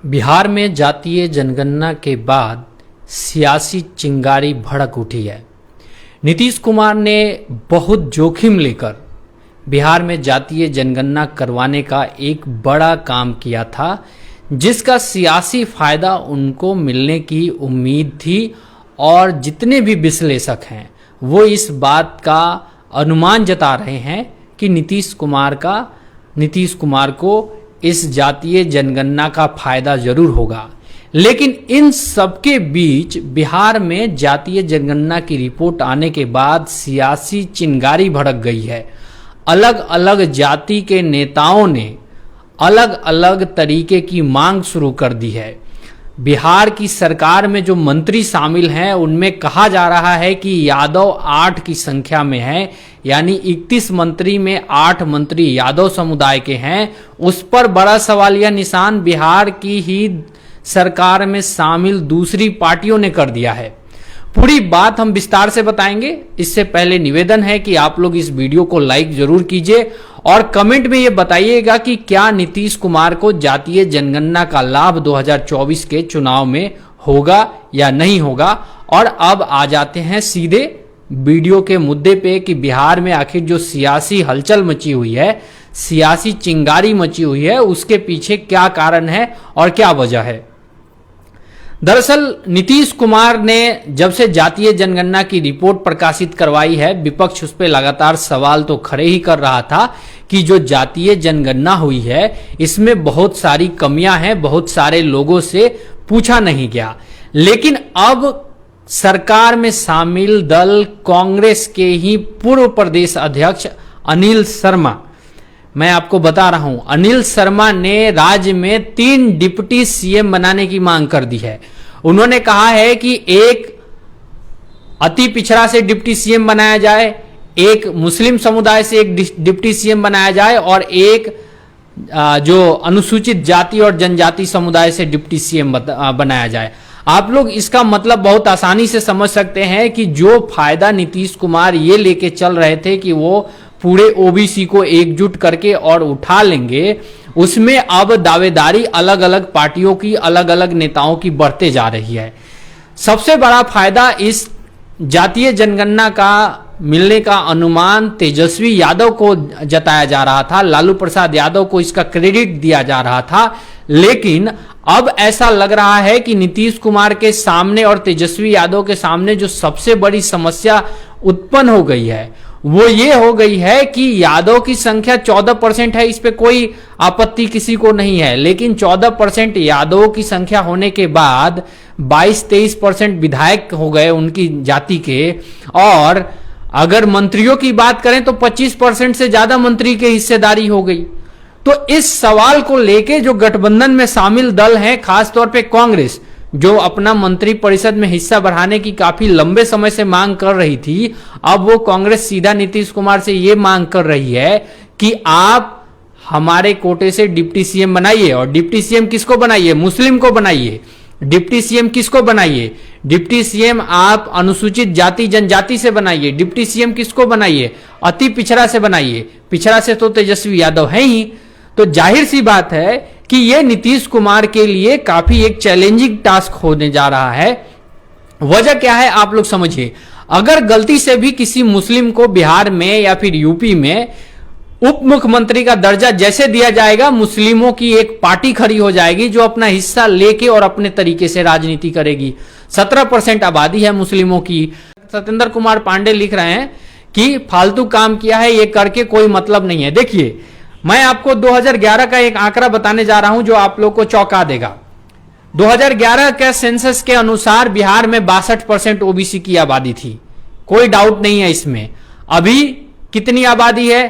बिहार में जातीय जनगणना के बाद सियासी चिंगारी भड़क उठी है। नीतीश कुमार ने बहुत जोखिम लेकर बिहार में जातीय जनगणना करवाने का एक बड़ा काम किया था, जिसका सियासी फायदा उनको मिलने की उम्मीद थी और जितने भी विश्लेषक हैं वो इस बात का अनुमान जता रहे हैं कि नीतीश कुमार को इस जातीय जनगणना का फायदा जरूर होगा। लेकिन इन सबके बीच बिहार में जातीय जनगणना की रिपोर्ट आने के बाद सियासी चिंगारी भड़क गई है। अलग अलग जाति के नेताओं ने अलग अलग तरीके की मांग शुरू कर दी है। बिहार की सरकार में जो मंत्री शामिल हैं उनमें कहा जा रहा है कि यादव 8 की संख्या में है, यानी 31 मंत्री में 8 मंत्री यादव समुदाय के हैं। उस पर बड़ा सवालिया निशान बिहार की ही सरकार में शामिल दूसरी पार्टियों ने कर दिया है। पूरी बात हम विस्तार से बताएंगे। इससे पहले निवेदन है कि आप लोग इस वीडियो को लाइक जरूर कीजिए और कमेंट में ये बताइएगा कि क्या नीतीश कुमार को जातीय जनगणना का लाभ 2024 के चुनाव में होगा या नहीं होगा। और अब आ जाते हैं सीधे वीडियो के मुद्दे पे कि बिहार में आखिर जो सियासी हलचल मची हुई है, सियासी चिंगारी मची हुई है, उसके पीछे क्या कारण है और क्या वजह है। दरअसल नीतीश कुमार ने जब से जातीय जनगणना की रिपोर्ट प्रकाशित करवाई है, विपक्ष उस पर लगातार सवाल तो खड़े ही कर रहा था कि जो जातीय जनगणना हुई है इसमें बहुत सारी कमियां हैं, बहुत सारे लोगों से पूछा नहीं गया। लेकिन अब सरकार में शामिल दल कांग्रेस के ही पूर्व प्रदेश अध्यक्ष अनिल शर्मा, मैं आपको बता रहा हूं, अनिल शर्मा ने राज्य में 3 डिप्टी सीएम बनाने की मांग कर दी है। उन्होंने कहा है कि एक अति पिछड़ा से डिप्टी सीएम बनाया जाए, एक मुस्लिम समुदाय से एक डिप्टी सीएम बनाया जाए और एक जो अनुसूचित जाति और जनजाति समुदाय से डिप्टी सीएम बनाया जाए। आप लोग इसका मतलब बहुत आसानी से समझ सकते हैं कि जो फायदा नीतीश कुमार ये लेके चल रहे थे कि वो पूरे ओबीसी को एकजुट करके और उठा लेंगे, उसमें अब दावेदारी अलग अलग पार्टियों की, अलग अलग नेताओं की बढ़ते जा रही है। सबसे बड़ा फायदा इस जातीय जनगणना का मिलने का अनुमान तेजस्वी यादव को जताया जा रहा था, लालू प्रसाद यादव को इसका क्रेडिट दिया जा रहा था। लेकिन अब ऐसा लग रहा है कि नीतीश कुमार के सामने और तेजस्वी यादव के सामने जो सबसे बड़ी समस्या उत्पन्न हो गई है वो ये हो गई है कि यादव की संख्या 14% है, इस पे कोई आपत्ति किसी को नहीं है। लेकिन 14% यादवों की संख्या होने के बाद 22-23% विधायक हो गए उनकी जाति के, और अगर मंत्रियों की बात करें तो 25% से ज्यादा मंत्री की हिस्सेदारी हो गई। तो इस सवाल को लेके जो गठबंधन में शामिल दल हैं, खासतौर पे कांग्रेस, जो अपना मंत्री परिषद में हिस्सा बढ़ाने की काफी लंबे समय से मांग कर रही थी, अब वो कांग्रेस सीधा नीतीश कुमार से ये मांग कर रही है कि आप हमारे कोटे से डिप्टी सीएम बनाइए। और डिप्टी सीएम किसको बनाइए? मुस्लिम को बनाइए। डिप्टी सीएम किसको बनाइए? डिप्टी सीएम आप अनुसूचित जाति जनजाति से बनाइए। डिप्टी सीएम किसको बनाइए? अति पिछड़ा से बनाइए। पिछड़ा से तो तेजस्वी यादव है ही। तो जाहिर सी बात है कि यह नीतीश कुमार के लिए काफी एक चैलेंजिंग टास्क होने जा रहा है। वजह क्या है आप लोग समझिए। अगर गलती से भी किसी मुस्लिम को बिहार में या फिर यूपी में उप मुख्यमंत्री का दर्जा जैसे दिया जाएगा, मुस्लिमों की एक पार्टी खड़ी हो जाएगी जो अपना हिस्सा लेके और अपने तरीके से राजनीति करेगी। 17% आबादी है मुस्लिमों की। सत्येंद्र कुमार पांडे लिख रहे हैं कि फालतू काम किया है, ये करके कोई मतलब नहीं है। देखिए, मैं आपको 2011 का एक आंकड़ा बताने जा रहा हूं जो आप लोग को चौंका देगा। 2011 के सेंसस के अनुसार बिहार में 62% ओबीसी की आबादी थी, कोई डाउट नहीं है इसमें। अभी कितनी आबादी है?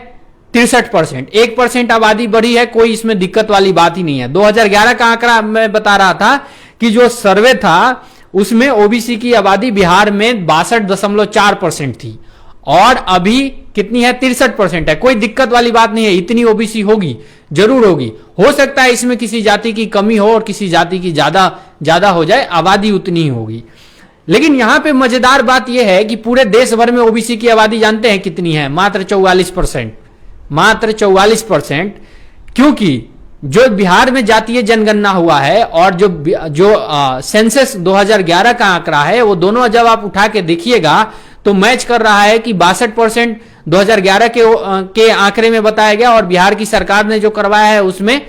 63%। 1% आबादी बढ़ी है, कोई इसमें दिक्कत वाली बात ही नहीं है। 2011 का आंकड़ा मैं बता रहा था कि जो सर्वे था उसमें ओबीसी की आबादी बिहार में 62.4% थी और अभी कितनी है? 63% है। कोई दिक्कत वाली बात नहीं है, इतनी ओबीसी होगी, जरूर होगी। हो सकता है इसमें किसी जाति की कमी हो और किसी जाति की ज्यादा हो जाए, आबादी उतनी ही होगी। लेकिन यहां पे मजेदार बात यह है कि पूरे देश भर में ओबीसी की आबादी जानते हैं कितनी है? मात्र 44%। मात्र 44%। क्योंकि जो बिहार में जातीय जनगणना हुआ है और जो सेंसस 2011 का आंकड़ा है, वो दोनों जब आप उठा के देखिएगा तो मैच कर रहा है कि 62% 2011 के आंकड़े में बताया गया और बिहार की सरकार ने जो करवाया है उसमें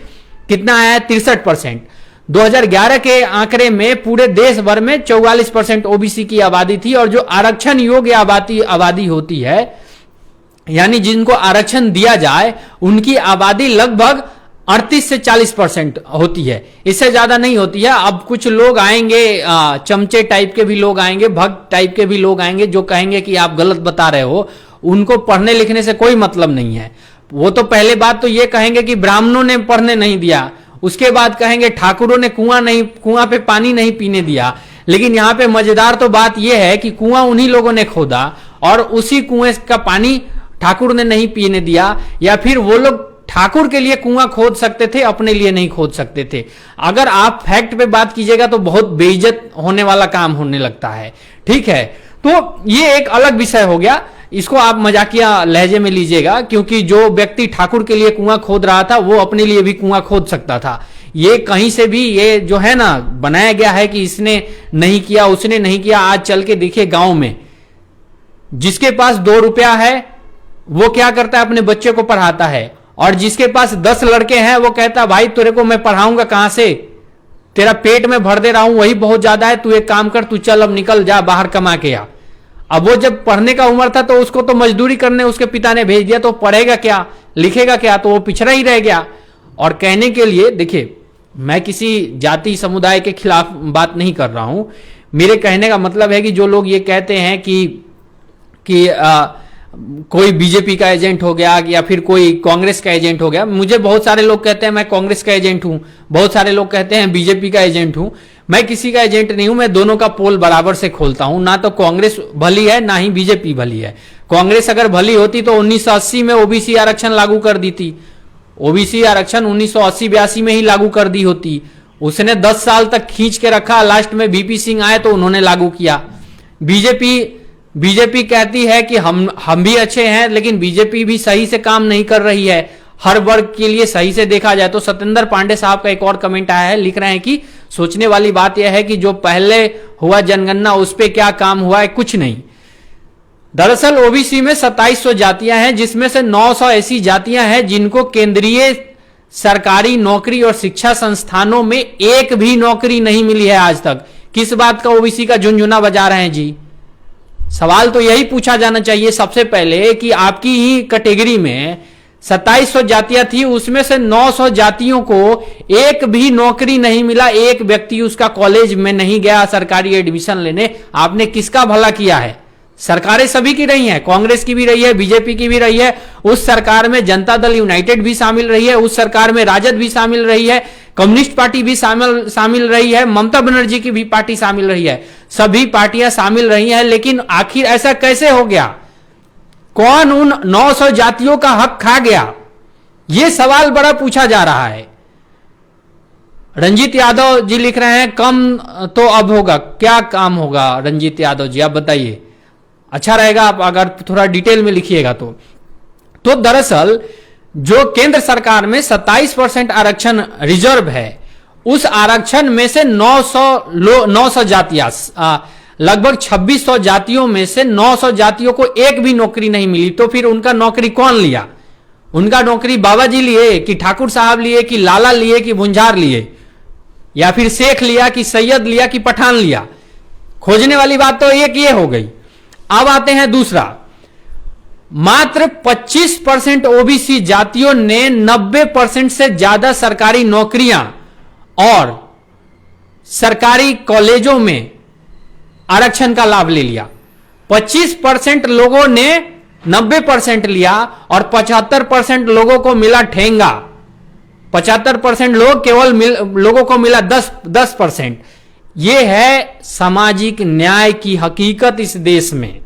कितना आया है, 63%। 2011 के आंकड़े में पूरे देश भर में 44% ओबीसी की आबादी थी और जो आरक्षण योग्य आबादी होती है, यानी जिनको आरक्षण दिया जाए, उनकी आबादी लगभग 38 से 40% होती है, इससे ज्यादा नहीं होती है। अब कुछ लोग आएंगे, चमचे टाइप के भी लोग आएंगे, भक्त टाइप के भी लोग आएंगे जो कहेंगे कि आप गलत बता रहे हो। उनको पढ़ने लिखने से कोई मतलब नहीं है। वो तो पहले बात तो ये कहेंगे कि ब्राह्मणों ने पढ़ने नहीं दिया, उसके बाद कहेंगे ठाकुरों ने कुआं पे पानी नहीं पीने दिया। लेकिन यहां पे मजेदार तो बात यह है कि कुआं उन्हीं लोगों ने खोदा और उसी कुएं का पानी ठाकुर ने नहीं पीने दिया, या फिर वो लोग ठाकुर के लिए कुआं खोद सकते थे, अपने लिए नहीं खोद सकते थे। अगर आप फैक्ट पे बात कीजिएगा तो बहुत बेइज्जत होने वाला काम होने लगता है। ठीक है, तो ये एक अलग विषय हो गया, इसको आप मजाकिया लहजे में लीजिएगा, क्योंकि जो व्यक्ति ठाकुर के लिए कुआं खोद रहा था वो अपने लिए भी कुआं खोद सकता था। ये कहीं से भी ये जो है ना बनाया गया है कि इसने नहीं किया, उसने नहीं किया। आज चल के देखिए गांव में जिसके पास 2 रुपया है वो क्या करता है, अपने बच्चे को पढ़ाता है, और जिसके पास 10 लड़के हैं वो कहता भाई तेरे को मैं पढ़ाऊंगा कहां से, तेरा पेट में भर दे रहा हूं वही बहुत ज्यादा है, तू एक काम कर, तू चल अब निकल जा बाहर कमा के आ। अब वो जब पढ़ने का उम्र था तो उसको तो मजदूरी करने उसके पिता ने भेज दिया, तो पढ़ेगा क्या, लिखेगा क्या, तो वो पिछड़ा ही रह गया। और कहने के लिए देखिए, मैं किसी जाति समुदाय के खिलाफ बात नहीं कर रहा हूं, मेरे कहने का मतलब है कि जो लोग ये कहते हैं कि कोई बीजेपी का एजेंट हो गया या फिर कोई कांग्रेस का एजेंट हो गया। मुझे बहुत सारे लोग कहते हैं मैं कांग्रेस का एजेंट हूं, बहुत सारे लोग कहते हैं बीजेपी का एजेंट हूं। मैं किसी का एजेंट नहीं हूं, मैं दोनों का पोल बराबर से खोलता हूं। ना तो कांग्रेस भली है ना ही बीजेपी भली है। कांग्रेस अगर भली होती तो 1980 में ओबीसी आरक्षण लागू कर दी थी। ओबीसी आरक्षण 1980-82 में ही लागू कर दी होती। उसने 10 साल तक खींच के रखा, लास्ट में बीपी सिंह आए तो उन्होंने लागू किया। बीजेपी कहती है कि हम भी अच्छे हैं, लेकिन बीजेपी भी सही से काम नहीं कर रही है हर वर्ग के लिए सही से देखा जाए तो। सत्येंद्र पांडे साहब का एक और कमेंट आया है, लिख रहे हैं कि सोचने वाली बात यह है कि जो पहले हुआ जनगणना उस पर क्या काम हुआ है, कुछ नहीं। दरअसल ओबीसी में 2700 जातियां हैं, जिसमें से 900 ऐसी जातियां हैं जिनको केंद्रीय सरकारी नौकरी और शिक्षा संस्थानों में एक भी नौकरी नहीं मिली है आज तक। किस बात का ओबीसी का झुनझुना बजा रहे हैं जी? सवाल तो यही पूछा जाना चाहिए सबसे पहले कि आपकी ही कैटेगरी में 2700 जातियां थी, उसमें से 900 जातियों को एक भी नौकरी नहीं मिला, एक व्यक्ति उसका कॉलेज में नहीं गया सरकारी एडमिशन लेने। आपने किसका भला किया है? सरकारें सभी की रही हैं, कांग्रेस की भी रही है, बीजेपी की भी रही है, उस सरकार में जनता दल यूनाइटेड भी शामिल रही है, उस सरकार में राजद भी शामिल रही है, कम्युनिस्ट पार्टी भी शामिल रही है, ममता बनर्जी की भी पार्टी शामिल रही है, सभी पार्टियां शामिल रही हैं। लेकिन आखिर ऐसा कैसे हो गया? कौन उन 900 जातियों का हक खा गया? यह सवाल बड़ा पूछा जा रहा है। रंजीत यादव जी लिख रहे हैं कम तो अब होगा, क्या काम होगा रंजीत यादव जी, आप बताइए, अच्छा रहेगा आप अगर थोड़ा डिटेल में लिखिएगा तो दरअसल जो केंद्र सरकार में 27% आरक्षण रिजर्व है, उस आरक्षण में से 900 जातियां, लगभग 2600 जातियों में से 900 जातियों को एक भी नौकरी नहीं मिली। तो फिर उनका नौकरी कौन लिया? उनका नौकरी बाबा जी लिए कि ठाकुर साहब लिए कि लाला लिए कि भुंजार लिए, या फिर शेख लिया कि सैयद लिया कि पठान लिया? खोजने वाली बात तो एक ये हो गई। अब आते हैं दूसरा, मात्र 25% ओबीसी जातियों ने 90% से ज्यादा सरकारी नौकरियां और सरकारी कॉलेजों में आरक्षण का लाभ ले लिया। 25% लोगों ने 90% लिया और 75% लोगों को मिला ठेंगा। 75% लोगों को मिला 10%। यह है सामाजिक न्याय की हकीकत इस देश में।